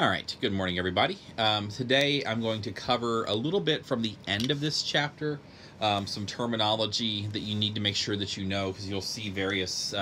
All right, good morning, everybody. Today I'm going to cover a little bit from the end of this chapter, some terminology that you need to make sure that you know, because you'll see various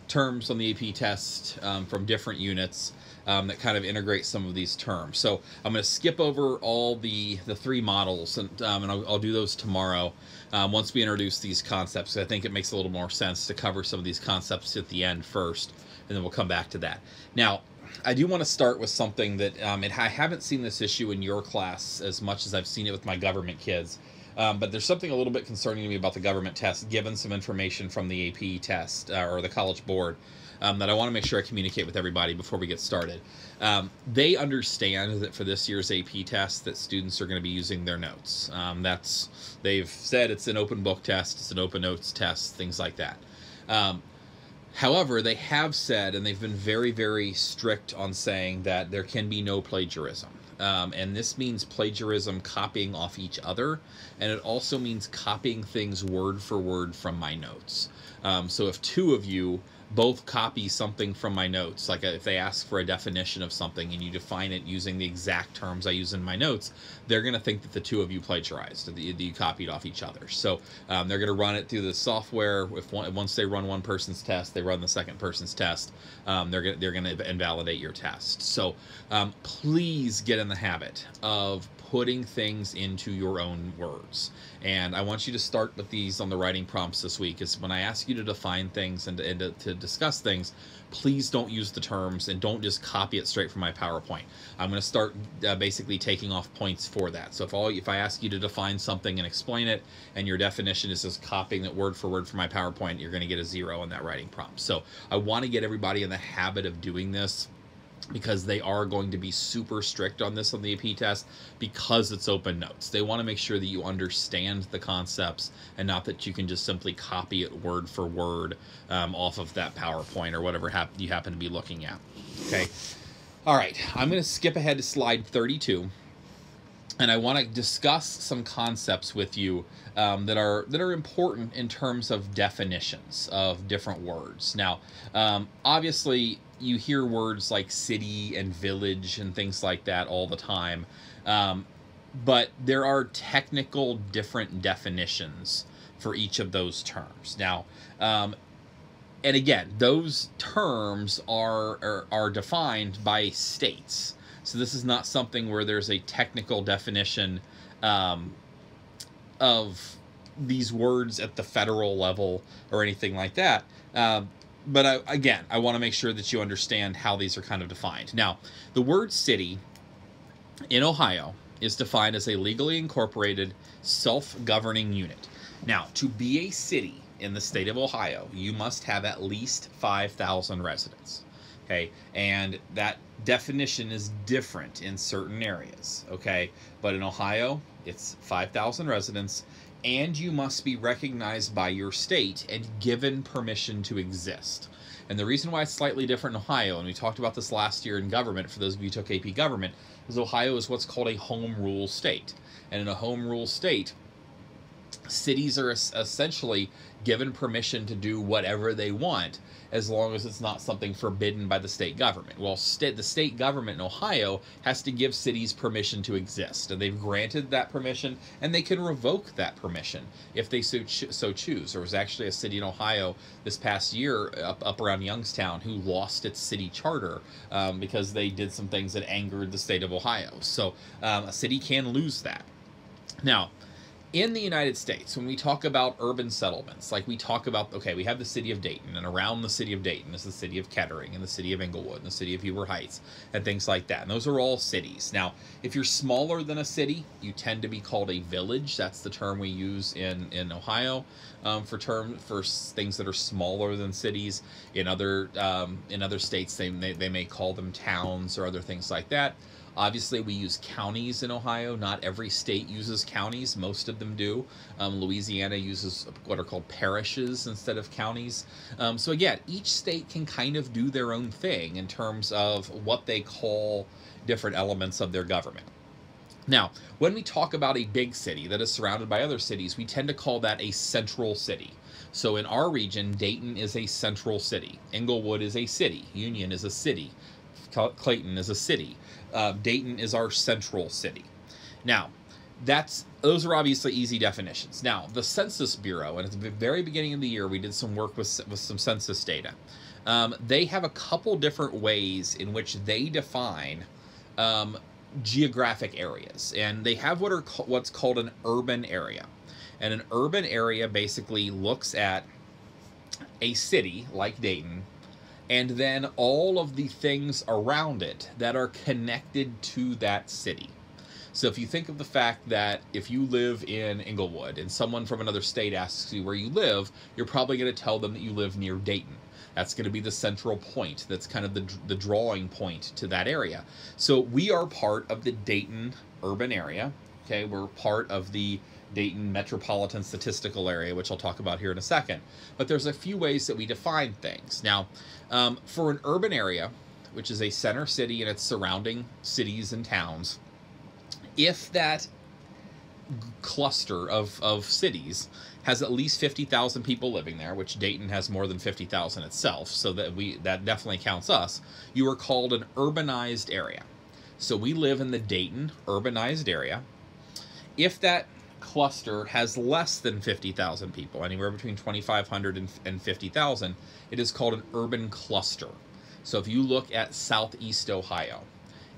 terms on the AP test from different units that kind of integrate some of these terms. So I'm going to skip over all the three models, and I'll do those tomorrow once we introduce these concepts. I think it makes a little more sense to cover some of these concepts at the end first, and then we'll come back to that. Now, I do want to start with something that I haven't seen this issue in your class as much as I've seen it with my government kids. But there's something a little bit concerning to me about the government test, given some information from the AP test or the College Board that I want to make sure I communicate with everybody before we get started. They understand that for this year's AP test that students are going to be using their notes. They've said it's an open book test, it's an open notes test, things like that. However, they have said, and they've been very, very strict on saying that there can be no plagiarism. And this means plagiarism copying off each other, and it also means copying things word for word from my notes. So if two of you both copy something from my notes, like if they ask for a definition of something and you define it using the exact terms I use in my notes, they're going to think that the two of you plagiarized, that you copied off each other. So they're going to run it through the software. Once they run one person's test, they run the second person's test. They're going to invalidate your test. So please get in the habit of putting things into your own words. And I want you to start with these on the writing prompts this week, is when I ask you to define things and to discuss things, please don't use the terms and don't just copy it straight from my PowerPoint. I'm going to start basically taking off points for that. So if I ask you to define something and explain it, and your definition is just copying it word for word from my PowerPoint, you're going to get a 0 in that writing prompt. So I want to get everybody in the habit of doing this, because they are going to be super strict on this on the AP test, because it's open notes. They want to make sure that you understand the concepts and not that you can just simply copy it word for word off of that PowerPoint or whatever you happen to be looking at. Okay. All right. I'm going to skip ahead to slide 32. And I want to discuss some concepts with you that are important in terms of definitions of different words. Now, obviously, you hear words like city and village and things like that all the time, but there are technical different definitions for each of those terms. Now, and again, those terms are defined by states. So this is not something where there's a technical definition of these words at the federal level or anything like that. But I want to make sure that you understand how these are kind of defined. Now, the word city in Ohio is defined as a legally incorporated self-governing unit. Now, to be a city in the state of Ohio, you must have at least 5,000 residents. Okay, and that definition is different in certain areas. Okay, but in Ohio, it's 5,000 residents, and you must be recognized by your state and given permission to exist. And the reason why it's slightly different in Ohio, and we talked about this last year in government, for those of you who took AP government, is Ohio is what's called a home rule state. And in a home rule state, cities are essentially given permission to do whatever they want, as long as it's not something forbidden by the state government. Well, the state government in Ohio has to give cities permission to exist, and they've granted that permission, and they can revoke that permission if they so choose. There was actually a city in Ohio this past year up around Youngstown who lost its city charter because they did some things that angered the state of Ohio. So a city can lose that. Now, in the United States, when we talk about urban settlements, like we talk about, okay, we have the city of Dayton, and around the city of Dayton is the city of Kettering, and the city of Englewood, and the city of Heber Heights, and things like that. And those are all cities. Now, if you're smaller than a city, you tend to be called a village. That's the term we use in Ohio for things that are smaller than cities. In other states, they may call them towns or other things like that. Obviously, we use counties in Ohio. Not every state uses counties. Most of them do. Louisiana uses what are called parishes instead of counties. So again, each state can kind of do their own thing in terms of what they call different elements of their government. Now, when we talk about a big city that is surrounded by other cities, we tend to call that a central city. So in our region, Dayton is a central city. Englewood is a city. Union is a city. Clayton is a city. Dayton is our central city. Now, those are obviously easy definitions. Now, the Census Bureau, and at the very beginning of the year, we did some work with some census data. They have a couple different ways in which they define geographic areas, and they have what's called an urban area. And an urban area basically looks at a city like Dayton, and then all of the things around it that are connected to that city. So if you think of the fact that if you live in Englewood and someone from another state asks you where you live, you're probably going to tell them that you live near Dayton. That's going to be the central point. That's kind of the drawing point to that area. So we are part of the Dayton urban area. Okay, we're part of the Dayton Metropolitan Statistical Area, which I'll talk about here in a second. But there's a few ways that we define things. Now, for an urban area, which is a center city and its surrounding cities and towns, if that cluster of cities has at least 50,000 people living there, which Dayton has more than 50,000 itself, so that definitely counts us, you are called an urbanized area. So we live in the Dayton urbanized area. If that cluster has less than 50,000 people, anywhere between 2,500 and 50,000, it is called an urban cluster. So if you look at Southeast Ohio,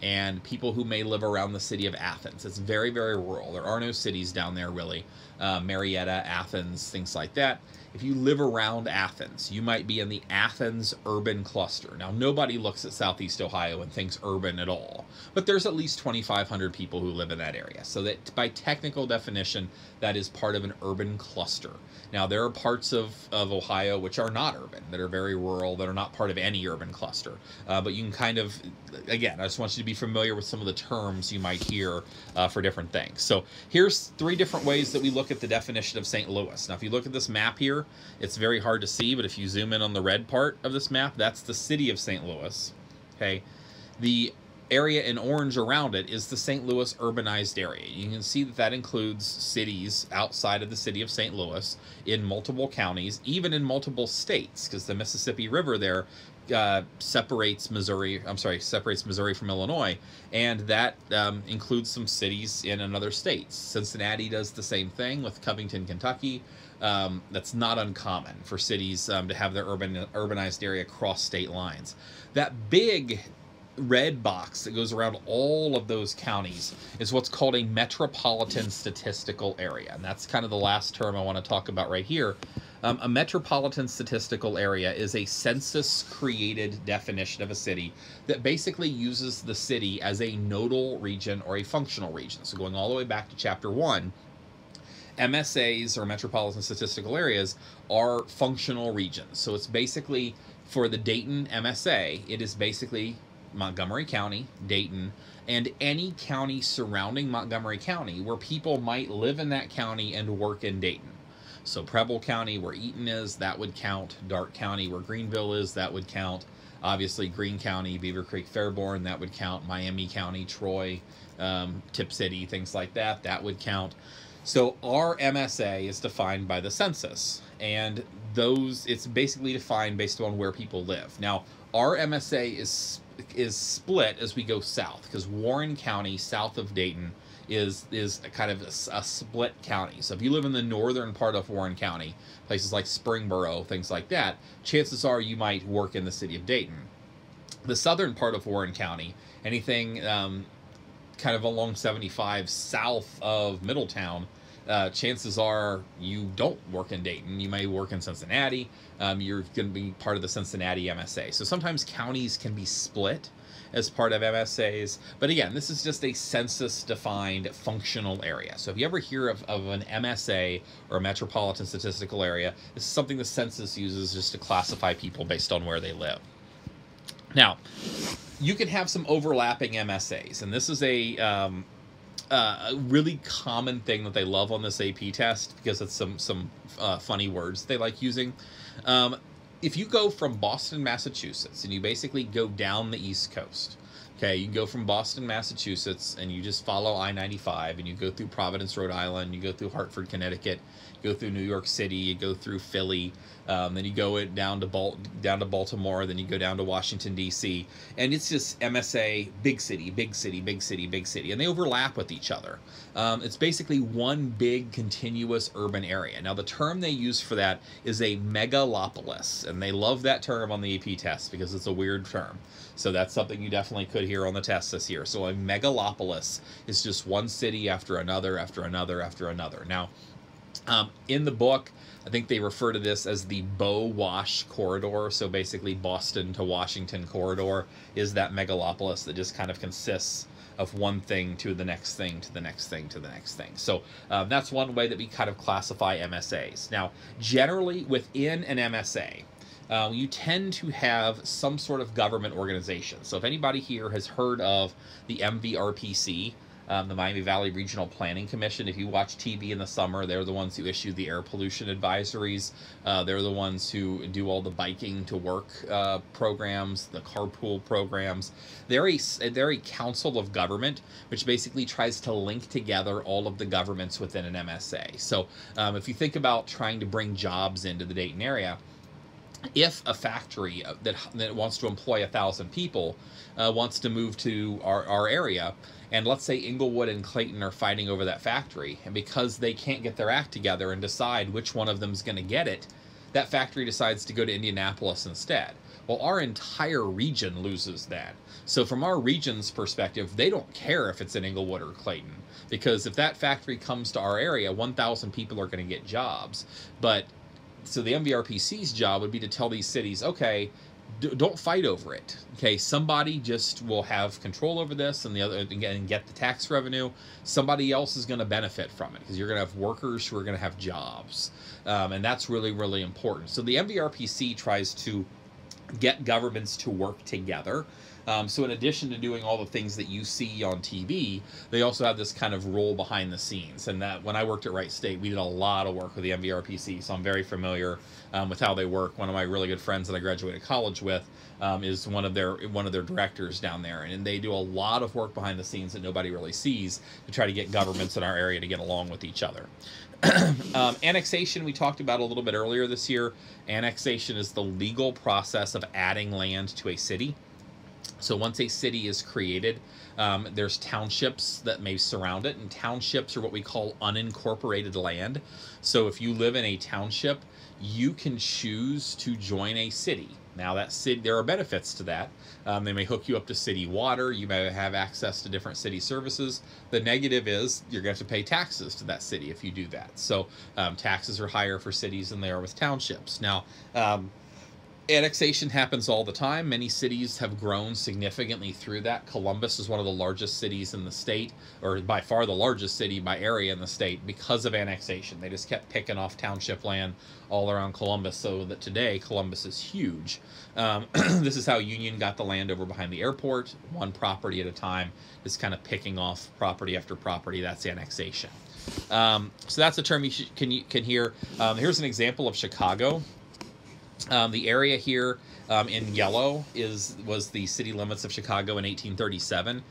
and people who may live around the city of Athens, it's very, very rural. There are no cities down there, really. Marietta, Athens, things like that. If you live around Athens, you might be in the Athens urban cluster. Now, nobody looks at Southeast Ohio and thinks urban at all, but there's at least 2,500 people who live in that area. So that by technical definition, that is part of an urban cluster. Now, there are parts of Ohio which are not urban, that are very rural, that are not part of any urban cluster. But you can kind of, again, I just want you to be familiar with some of the terms you might hear for different things. So here's 3 different ways that we look at the definition of St. Louis. Now, if you look at this map here, it's very hard to see, but if you zoom in on the red part of this map, that's the city of St. Louis. Okay, the area in orange around it is the St. Louis urbanized area. You can see that that includes cities outside of the city of St. Louis in multiple counties, even in multiple states, because the Mississippi River there separates Missouri from Illinois, and that includes some cities in another state. Cincinnati does the same thing with Covington, Kentucky. That's not uncommon for cities to have their urbanized area cross state lines. That big red box that goes around all of those counties is what's called a metropolitan statistical area, and that's kind of the last term I want to talk about right here. A metropolitan statistical area is a census-created definition of a city that basically uses the city as a nodal region or a functional region. So going all the way back to Chapter 1, MSAs, or metropolitan statistical areas, are functional regions. So it's basically, for the Dayton MSA, it is basically Montgomery County, Dayton, and any county surrounding Montgomery County where people might live in that county and work in Dayton. So Preble County, where Eaton is, that would count. Darke County, where Greenville is, that would count. Obviously, Greene County, Beaver Creek, Fairborn, that would count. Miami County, Troy, Tip City, things like that, that would count. So our MSA is defined by the census, and it's basically defined based on where people live. Now, our MSA is split as we go south, because Warren County, south of Dayton, is kind of a split county. So if you live in the northern part of Warren County, places like Springboro, things like that, chances are you might work in the city of Dayton. The southern part of Warren County, anything kind of along 75 south of Middletown, chances are you don't work in Dayton. You may work in Cincinnati. You're going to be part of the Cincinnati MSA. So sometimes counties can be split as part of MSAs. But again, this is just a census-defined functional area. So if you ever hear of an MSA or a metropolitan statistical area, this is something the census uses just to classify people based on where they live. Now, you can have some overlapping MSAs, and this is a really common thing that they love on this AP test, because it's some funny words they like using. If you go from Boston, Massachusetts, and you basically go down the East Coast, Okay, you go from Boston, Massachusetts, and you just follow I-95, and you go through Providence, Rhode Island, you go through Hartford, Connecticut, you go through New York City, you go through Philly, then you go down to Baltimore, then you go down to Washington, D.C., and it's just MSA, big city, big city, big city, big city, and they overlap with each other. It's basically one big continuous urban area. Now, the term they use for that is a megalopolis, and they love that term on the AP test because it's a weird term. So that's something you definitely could hear on the test this year. So a megalopolis is just one city after another, after another, after another. Now, in the book, I think they refer to this as the Bow-Wash corridor. So basically Boston to Washington corridor is that megalopolis that just kind of consists of one thing to the next thing to the next thing to the next thing. So that's one way that we kind of classify MSAs. Now, generally within an MSA, you tend to have some sort of government organization. So if anybody here has heard of the MVRPC, the Miami Valley Regional Planning Commission, if you watch TV in the summer, they're the ones who issue the air pollution advisories. They're the ones who do all the biking to work programs, the carpool programs. They're a council of government, which basically tries to link together all of the governments within an MSA. So if you think about trying to bring jobs into the Dayton area, if a factory that wants to employ 1,000 people wants to move to our area, and let's say Inglewood and Clayton are fighting over that factory, and because they can't get their act together and decide which one of them is going to get it, that factory decides to go to Indianapolis instead. Well, our entire region loses that. So from our region's perspective, they don't care if it's in Inglewood or Clayton, because if that factory comes to our area, 1,000 people are going to get jobs. But so the MVRPC's job would be to tell these cities, okay, don't fight over it. Okay, somebody just will have control over this and get the tax revenue. Somebody else is going to benefit from it because you're going to have workers who are going to have jobs. And that's really, really important. So the MVRPC tries to get governments to work together. So in addition to doing all the things that you see on TV, they also have this kind of role behind the scenes. And that when I worked at Wright State, we did a lot of work with the MVRPC, so I'm very familiar with how they work. One of my really good friends that I graduated college with is one of their directors down there, and they do a lot of work behind the scenes that nobody really sees to try to get governments in our area to get along with each other. Annexation we talked about a little bit earlier this year. Annexation is the legal process of adding land to a city. So once a city is created, there's townships that may surround it, and townships are what we call unincorporated land. So if you live in a township, you can choose to join a city. Now that city, there are benefits to that. They may hook you up to city water. You may have access to different city services. The negative is you're going to have to pay taxes to that city if you do that. So taxes are higher for cities than they are with townships. Now, annexation happens all the time. Many cities have grown significantly through that. Columbus is one of the largest cities in the state, or by far the largest city by area in the state, because of annexation. They just kept picking off township land all around Columbus, so that today Columbus is huge. This is how Union got the land over behind the airport, one property at a time, just kind of picking off property after property. That's annexation. So that's a term you can hear. Here's an example of Chicago. The area here in yellow was the city limits of Chicago in 1837.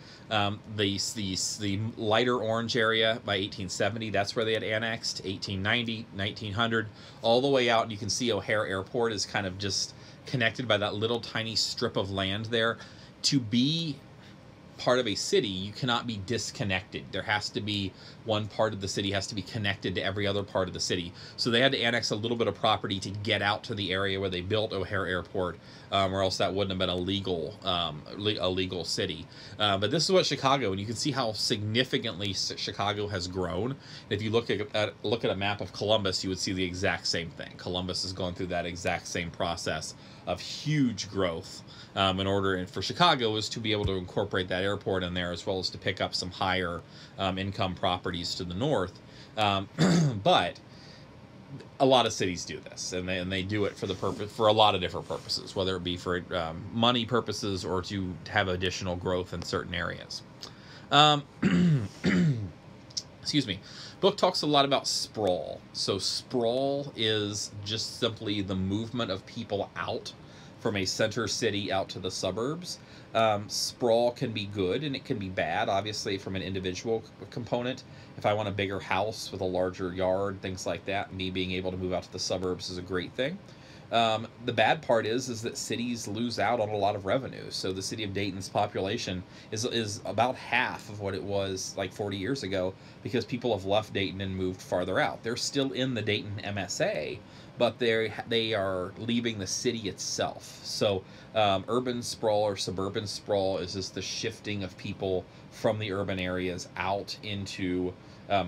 The lighter orange area by 1870, that's where they had annexed. 1890, 1900, all the way out. And you can see O'Hare Airport is kind of just connected by that little tiny strip of land there. To be part of a city, you cannot be disconnected. There has to be one part of the city has to be connected to every other part of the city. So they had to annex a little bit of property to get out to the area where they built O'Hare Airport, or else that wouldn't have been a legal city. But this is what Chicago, and you can see how significantly Chicago has grown. If you look at a map of Columbus, you would see the exact same thing. Columbus has gone through that exact same process of huge growth. In order for Chicago is to be able to incorporate that airport in there, as well as to pick up some higher income properties to the north. But a lot of cities do this, and they do it for a lot of different purposes, whether it be for money purposes or to have additional growth in certain areas. Excuse me. Book talks a lot about sprawl. So sprawl is just simply the movement of people out from a center city out to the suburbs. Sprawl can be good and it can be bad, obviously, from an individual component. If I want a bigger house with a larger yard, things like that, me being able to move out to the suburbs is a great thing. The bad part is that cities lose out on a lot of revenue. So the city of Dayton's population is about half of what it was like 40 years ago, because people have left Dayton and moved farther out. They're still in the Dayton MSA, but they are leaving the city itself. So urban sprawl or suburban sprawl is just the shifting of people from the urban areas out into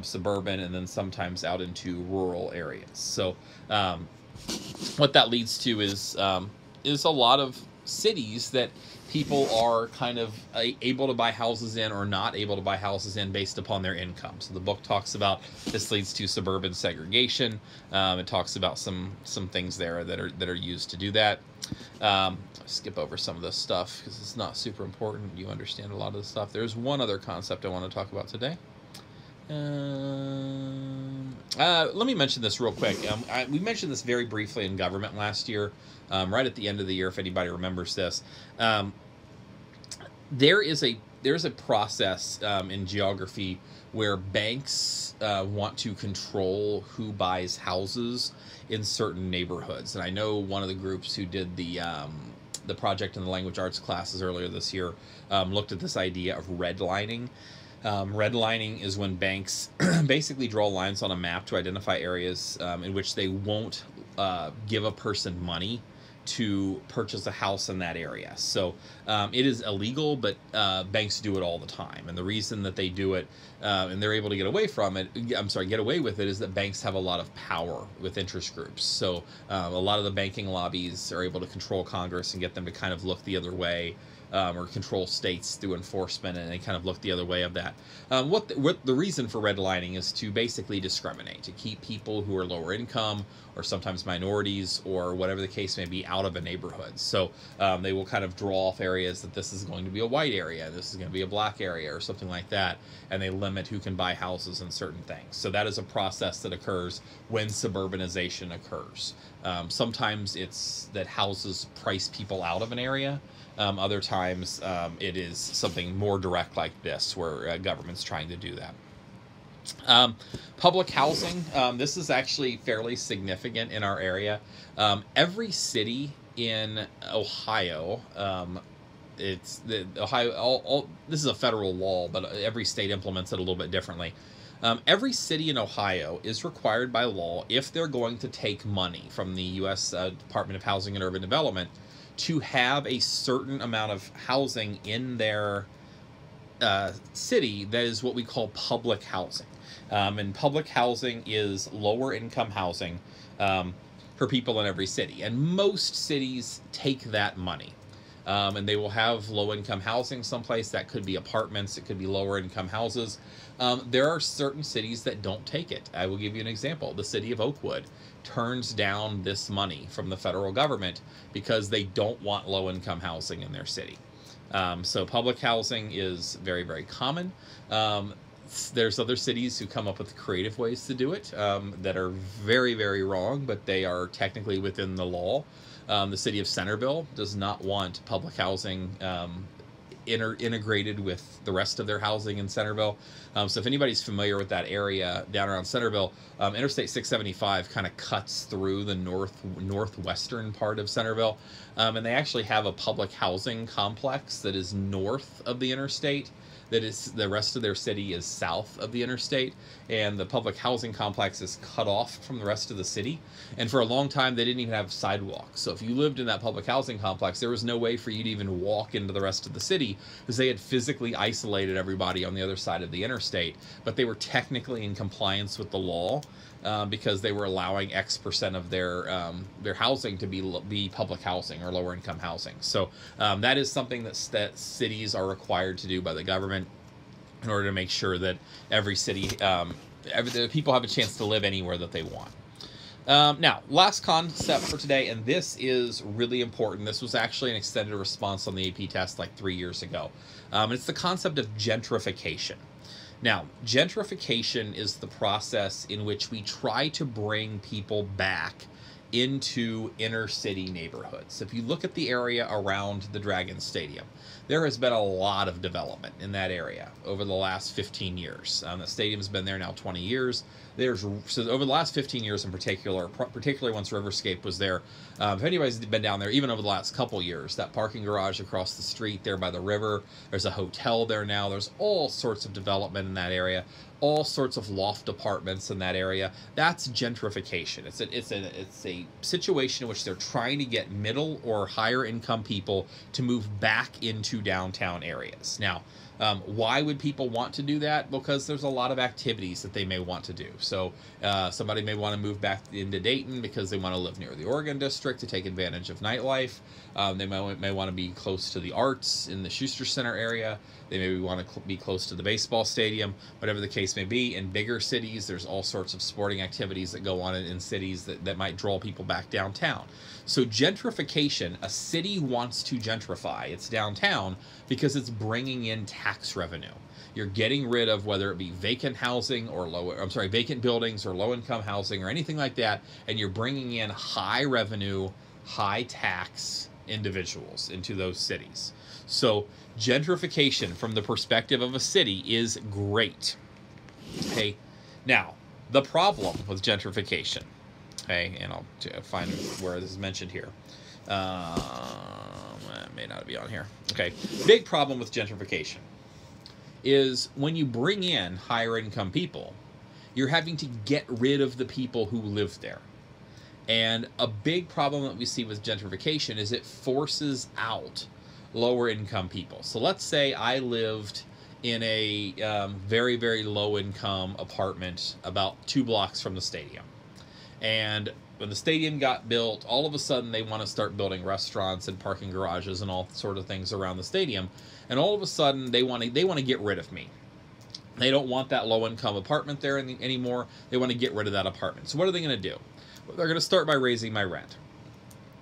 suburban, and then sometimes out into rural areas. So what that leads to is a lot of cities that people are kind of able to buy houses in or not able to buy houses in based upon their income. So the book talks about this leads to suburban segregation. It talks about some things there that are used to do that. I'll skip over some of this stuff because it's not super important. You understand a lot of the stuff. There's one other concept I want to talk about today. Let me mention this real quick. We mentioned this very briefly in government last year, right at the end of the year, if anybody remembers this. There's a process in geography where banks want to control who buys houses in certain neighborhoods. And I know one of the groups who did the project in the language arts classes earlier this year looked at this idea of redlining. Redlining is when banks basically draw lines on a map to identify areas in which they won't give a person money to purchase a house in that area. So it is illegal, but banks do it all the time. And the reason that they do it and they're able to get away with it is that banks have a lot of power with interest groups. So a lot of the banking lobbies are able to control Congress and get them to kind of look the other way. Or control states through enforcement, and they kind of look the other way of that. What the reason for redlining is to basically discriminate, to keep people who are lower income or sometimes minorities or whatever the case may be out of a neighborhood. So they will kind of draw off areas that this is going to be a white area, this is going to be a black area or something like that, and they limit who can buy houses in certain things. So that is a process that occurs when suburbanization occurs. Sometimes it's that houses price people out of an area. Other times it is something more direct like this, where government's trying to do that. Public housing, this is actually fairly significant in our area. Every city in Ohio, this is a federal law, but every state implements it a little bit differently. Every city in Ohio is required by law, if they're going to take money from the U.S. Department of Housing and Urban Development, to have a certain amount of housing in their city that is what we call public housing. And public housing is lower income housing for people in every city. And most cities take that money. And they will have low-income housing someplace. That could be apartments. It could be lower-income houses. There are certain cities that don't take it. I will give you an example. The city of Oakwood turns down this money from the federal government because they don't want low-income housing in their city. So public housing is very, very common. There's other cities who come up with creative ways to do it that are very, very wrong, but they are technically within the law. The city of Centerville does not want public housing integrated with the rest of their housing in Centerville. So if anybody's familiar with that area down around Centerville, Interstate 675 kind of cuts through the northwestern part of Centerville. And they actually have a public housing complex that is north of the interstate. That is, the rest of their city is south of the interstate, and the public housing complex is cut off from the rest of the city. And for a long time, they didn't even have sidewalks. So if you lived in that public housing complex, there was no way for you to even walk into the rest of the city, because they had physically isolated everybody on the other side of the interstate. But they were technically in compliance with the law, because they were allowing X% of their housing to be public housing or lower income housing. So that is something that cities are required to do by the government in order to make sure that every city, people have a chance to live anywhere that they want. Now, last concept for today, and this is really important. This was actually an extended response on the AP test like 3 years ago. It's the concept of gentrification. Now, gentrification is the process in which we try to bring people back into inner city neighborhoods. If you look at the area around the Dragons Stadium, there has been a lot of development in that area over the last 15 years. The stadium's been there now 20 years. So over the last 15 years in particular, particularly once Riverscape was there, if anybody's been down there, even over the last couple years, that parking garage across the street there by the river, there's a hotel there now. There's all sorts of development in that area, all sorts of loft apartments in that area. That's gentrification. It's a situation in which they're trying to get middle or higher income people to move back into downtown areas. Now, why would people want to do that? Because there's a lot of activities that they may want to do. So somebody may want to move back into Dayton because they want to live near the Oregon District to take advantage of nightlife. They may want to be close to the arts in the Schuster Center area. They maybe want to be close to the baseball stadium, whatever the case may be. In bigger cities, there's all sorts of sporting activities that go on in cities that might draw people back downtown. So gentrification, a city wants to gentrify its downtown because it's bringing in tax revenue. You're getting rid of whether it be vacant housing or vacant buildings or low-income housing or anything like that, and you're bringing in high revenue, high tax individuals into those cities. So gentrification from the perspective of a city is great. Okay, now the problem with gentrification, okay, and I'll find where this is mentioned here. It may not be on here. Okay, big problem with gentrification is when you bring in higher income people, you're having to get rid of the people who live there. And a big problem that we see with gentrification is it forces out lower income people. So let's say I lived in a very, very low income apartment about 2 blocks from the stadium. And when the stadium got built, all of a sudden they want to start building restaurants and parking garages and all sort of things around the stadium. And all of a sudden they want to get rid of me. They don't want that low income apartment there anymore. They want to get rid of that apartment. So what are they going to do? Well, they're going to start by raising my rent.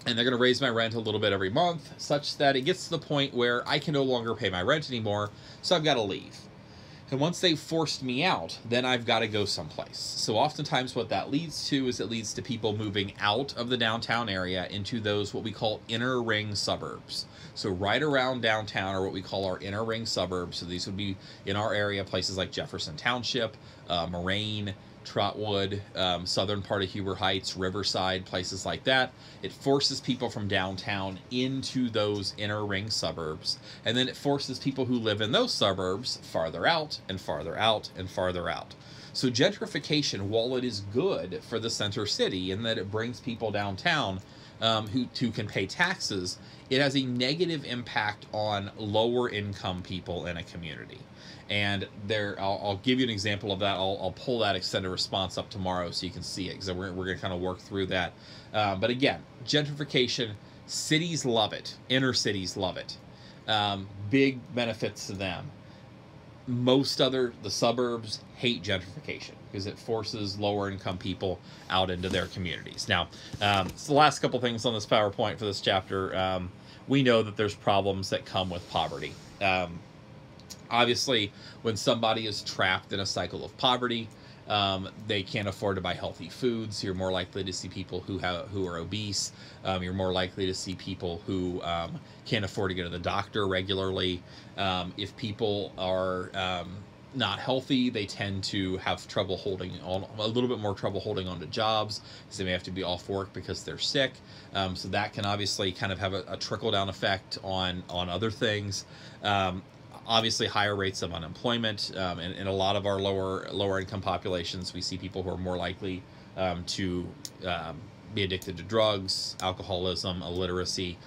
And they're going to raise my rent a little bit every month, such that it gets to the point where I can no longer pay my rent anymore, so I've got to leave. And once they've forced me out, then I've got to go someplace. So oftentimes what that leads to is it leads to people moving out of the downtown area into those what we call inner ring suburbs. So right around downtown are what we call our inner ring suburbs. So these would be in our area, places like Jefferson Township, Moraine, Trotwood, southern part of Huber Heights, Riverside, places like that. It forces people from downtown into those inner ring suburbs, and then it forces people who live in those suburbs farther out and farther out and farther out. So gentrification, while it is good for the center city in that it brings people downtown who can pay taxes, it has a negative impact on lower income people in a community. And I'll give you an example of that. I'll pull that extended response up tomorrow so you can see it, because we're going to kind of work through that. But again, gentrification, cities love it. Inner cities love it. Big benefits to them. The suburbs hate gentrification because it forces lower income people out into their communities. Now, so the last couple things on this PowerPoint for this chapter, we know that there's problems that come with poverty. Obviously, when somebody is trapped in a cycle of poverty, they can't afford to buy healthy foods. You're more likely to see people who are obese. You're more likely to see people who can't afford to go to the doctor regularly. If people are not healthy, they tend to have trouble holding on, a little bit more trouble holding on to jobs, because they may have to be off work because they're sick. So that can obviously kind of have a trickle-down effect on other things. Obviously, higher rates of unemployment. In a lot of our lower income populations, we see people who are more likely to be addicted to drugs, alcoholism, illiteracy.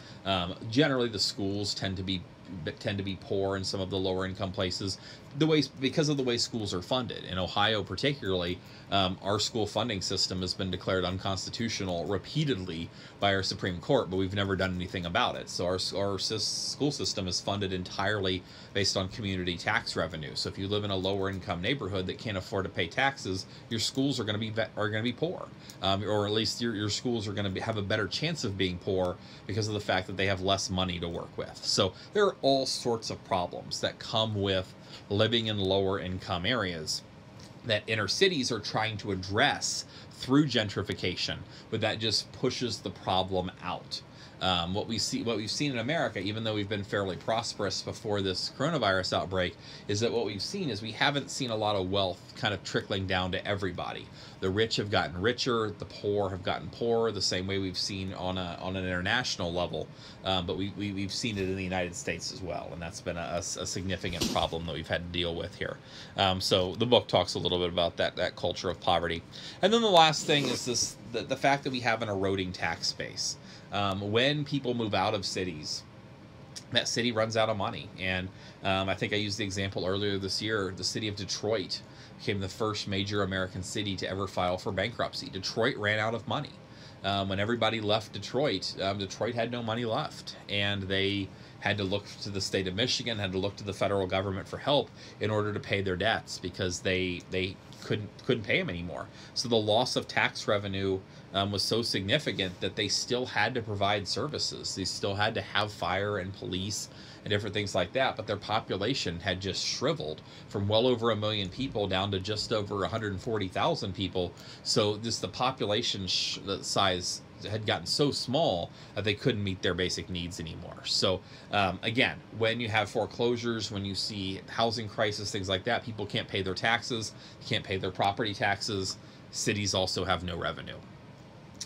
Generally, the schools tend to be poor in some of the lower income places, because of the way schools are funded. In Ohio particularly, our school funding system has been declared unconstitutional repeatedly by our Supreme Court, but we've never done anything about it. So our school system is funded entirely based on community tax revenue. So if you live in a lower income neighborhood that can't afford to pay taxes, your schools are going to be poor, or at least your schools are going to have a better chance of being poor because of the fact that they have less money to work with. So there are all sorts of problems that come with living in lower income areas. that inner cities are trying to address through gentrification, but that just pushes the problem out. What we've seen in America, even though we've been fairly prosperous before this coronavirus outbreak, is that what we've seen is we haven't seen a lot of wealth kind of trickling down to everybody. The rich have gotten richer, the poor have gotten poorer, the same way we've seen on an international level, but we've seen it in the United States as well, and that's been a significant problem that we've had to deal with here. So the book talks a little bit about that culture of poverty. And then the last thing is the fact that we have an eroding tax base. When people move out of cities, that city runs out of money. And I think I used the example earlier this year, the city of Detroit became the first major American city to ever file for bankruptcy. Detroit ran out of money. When everybody left Detroit, Detroit had no money left. And they had to look to the state of Michigan, had to look to the federal government for help in order to pay their debts, because they couldn't pay them anymore. So the loss of tax revenue was so significant that they still had to provide services. They still had to have fire and police and different things like that, but their population had just shriveled from well over 1 million people down to just over 140,000 people. So the population size had gotten so small that they couldn't meet their basic needs anymore. So again, when you have foreclosures, when you see housing crisis, things like that, people can't pay their taxes, can't pay their property taxes. Cities also have no revenue.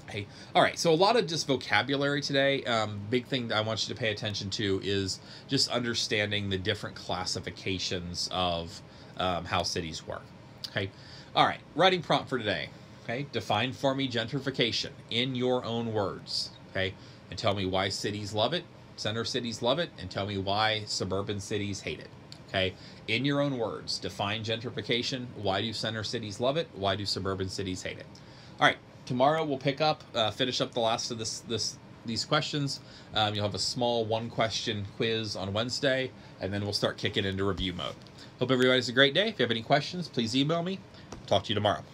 Okay. All right, so a lot of just vocabulary today. Big thing that I want you to pay attention to is just understanding the different classifications of how cities work. Okay. All right, writing prompt for today. Okay, define for me gentrification in your own words. Okay, and tell me why cities love it, center cities love it, and tell me why suburban cities hate it. Okay, in your own words, define gentrification. Why do center cities love it? Why do suburban cities hate it? All right, tomorrow we'll pick up, finish up the last of these questions. You'll have a small 1-question quiz on Wednesday, and then we'll start kicking into review mode. Hope everybody has a great day. If you have any questions, please email me. Talk to you tomorrow.